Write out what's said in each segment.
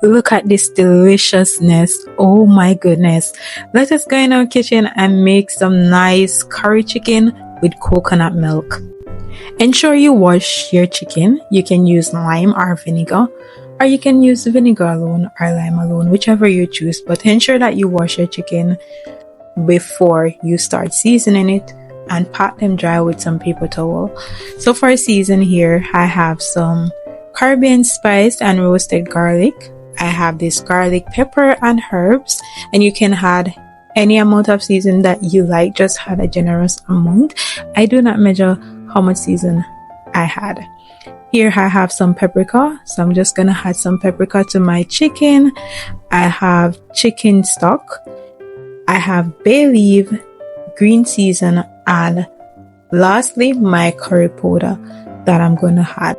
look at this deliciousness. Oh my goodness. Let us go in our kitchen and make some nice curry chicken with coconut milk. Ensure you wash your chicken. You can use lime or vinegar, or you can use vinegar alone or lime alone, whichever you choose. But ensure that you wash your chicken before you start seasoning it, and pat them dry with some paper towel. So for season here, I have some Caribbean spice and roasted garlic. I have this garlic, pepper, and herbs, and you can add any amount of season that you like. Just add a generous amount. I do not measure how much season I had. Here I have some paprika, so I'm just gonna add some paprika to my chicken. I have chicken stock. I have bay leaf, green season, and lastly my curry powder that I'm gonna add.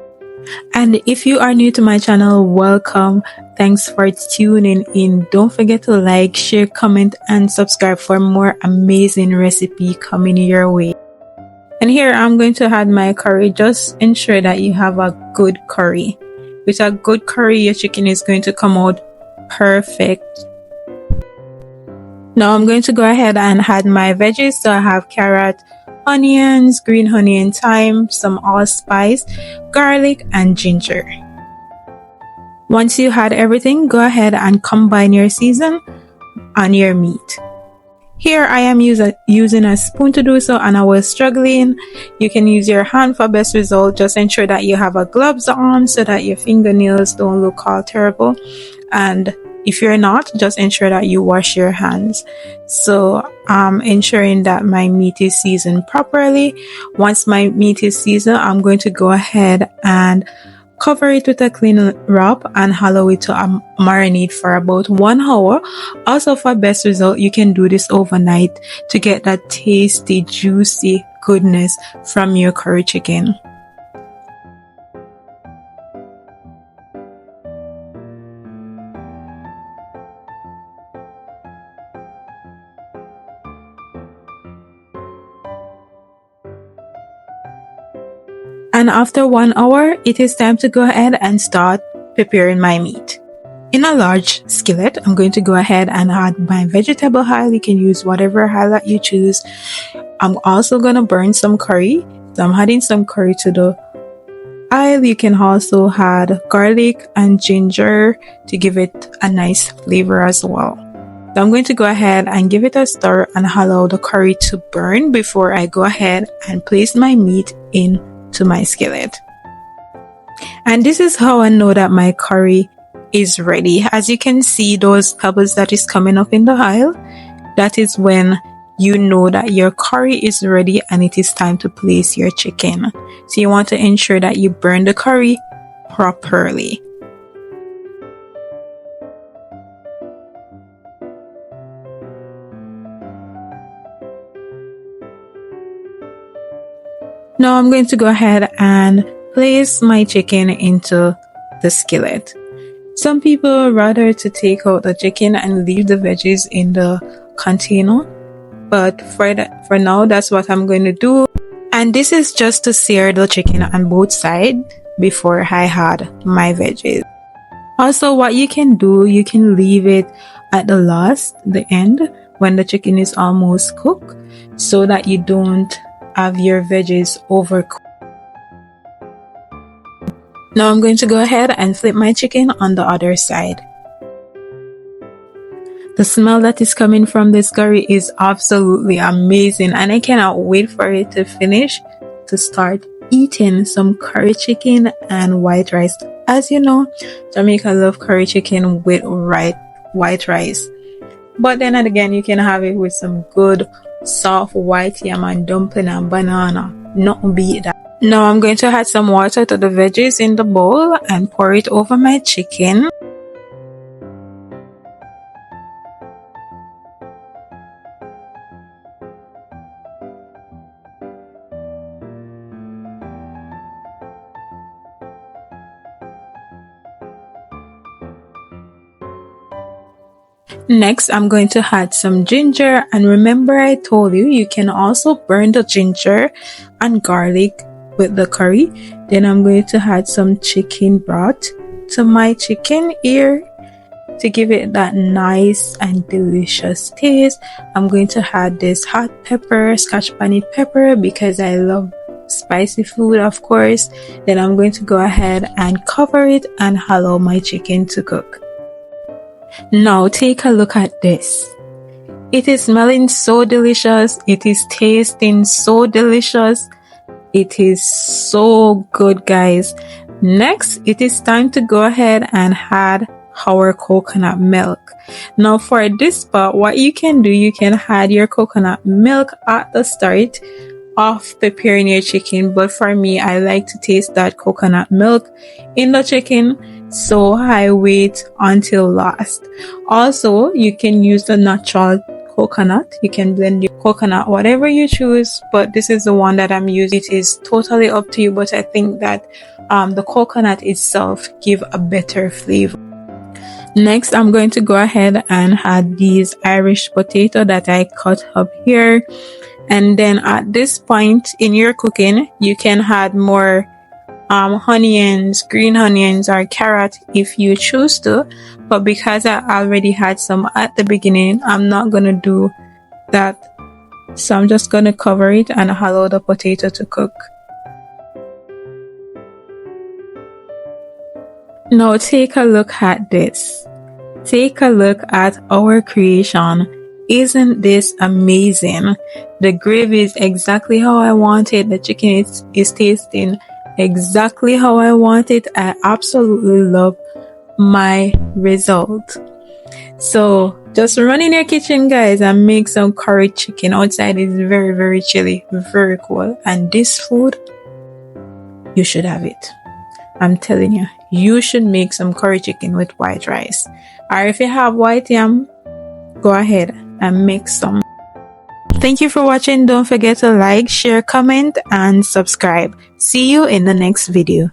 And if you are new to my channel, welcome. Thanks for tuning in. Don't forget to like, share, comment, and subscribe for more amazing recipe coming your way. And here I'm going to add my curry. Just ensure that you have a good curry. With a good curry, your chicken is going to come out perfect. Now I'm going to go ahead and add my veggies. So I have carrot, onions, green onion, thyme, some allspice, garlic, and ginger. Once you add everything, go ahead and combine your season on your meat. Here I am using a spoon to do so, and I was struggling. You can use your hand for best result. Just ensure that you have a gloves on so that your fingernails don't look all terrible. And if you're not, just ensure that you wash your hands. So I'm ensuring that my meat is seasoned properly. Once my meat is seasoned, I'm going to go ahead and cover it with a clean wrap and allow it to marinate for about 1 hour. Also, for best result, you can do this overnight to get that tasty, juicy goodness from your curry chicken. And after 1 hour, it is time to go ahead and start preparing my meat. In a large skillet, I'm going to go ahead and add my vegetable oil. You can use whatever oil that you choose. I'm also going to burn some curry. So I'm adding some curry to the oil. You can also add garlic and ginger to give it a nice flavor as well. So I'm going to go ahead and give it a stir and allow the curry to burn before I go ahead and place my meat in to my skillet. And this is how I know that my curry is ready. As you can see, those bubbles that is coming up in the oil, that is when you know that your curry is ready and it is time to place your chicken. So you want to ensure that you burn the curry properly. Now I'm going to go ahead and place my chicken into the skillet. Some people rather to take out the chicken and leave the veggies in the container, but for now that's what I'm going to do. And this is just to sear the chicken on both sides before I add my veggies. Also, what you can do, you can leave it at the end when the chicken is almost cooked, so that you don't have your veggies overcooked. Now I'm going to go ahead and flip my chicken on the other side. The smell that is coming from this curry is absolutely amazing, and I cannot wait for it to finish to start eating some curry chicken and white rice. As you know, Jamaica love curry chicken with white rice. But then again, you can have it with some good soft white yam and dumpling and banana. Nothing beat that. Now I'm going to add some water to the veggies in the bowl and pour it over my chicken. Next, I'm going to add some ginger, and remember I told you, you can also burn the ginger and garlic with the curry. Then I'm going to add some chicken broth to my chicken here. to give it that nice and delicious taste, I'm going to add this hot pepper, Scotch bonnet pepper, because I love spicy food, of course. Then I'm going to go ahead and cover it and allow my chicken to cook. Now take a look at this. It is smelling so delicious. It is tasting so delicious. It is so good, guys. Next, it is time to go ahead and add our coconut milk. Now for this part, what you can do, you can add your coconut milk at the start of preparing your chicken, but for me, I like to taste that coconut milk in the chicken, so I wait until last. Also, you can use the natural coconut. You can blend your coconut whatever you choose, but this is the one that I'm using. It is totally up to you, but I think that the coconut itself give a better flavor. Next, I'm going to go ahead and add these Irish potato that I cut up here. And then at this point in your cooking, you can add more onions, green onions, or carrot if you choose to. But because I already had some at the beginning, I'm not going to do that. So I'm just going to cover it and allow the potato to cook. Now take a look at this. Take a look at our creation. Isn't this amazing? The gravy is exactly how I want it. The chicken is tasting exactly how I want it. I absolutely love my result. So just run in your kitchen, guys, and make some curry chicken. Outside is very, very chilly, very cool. And this food, you should have it. I'm telling you, you should make some curry chicken with white rice. Or if you have white yam, go ahead and make some. Thank you for watching. Don't forget to like, share, comment, and subscribe. See you in the next video.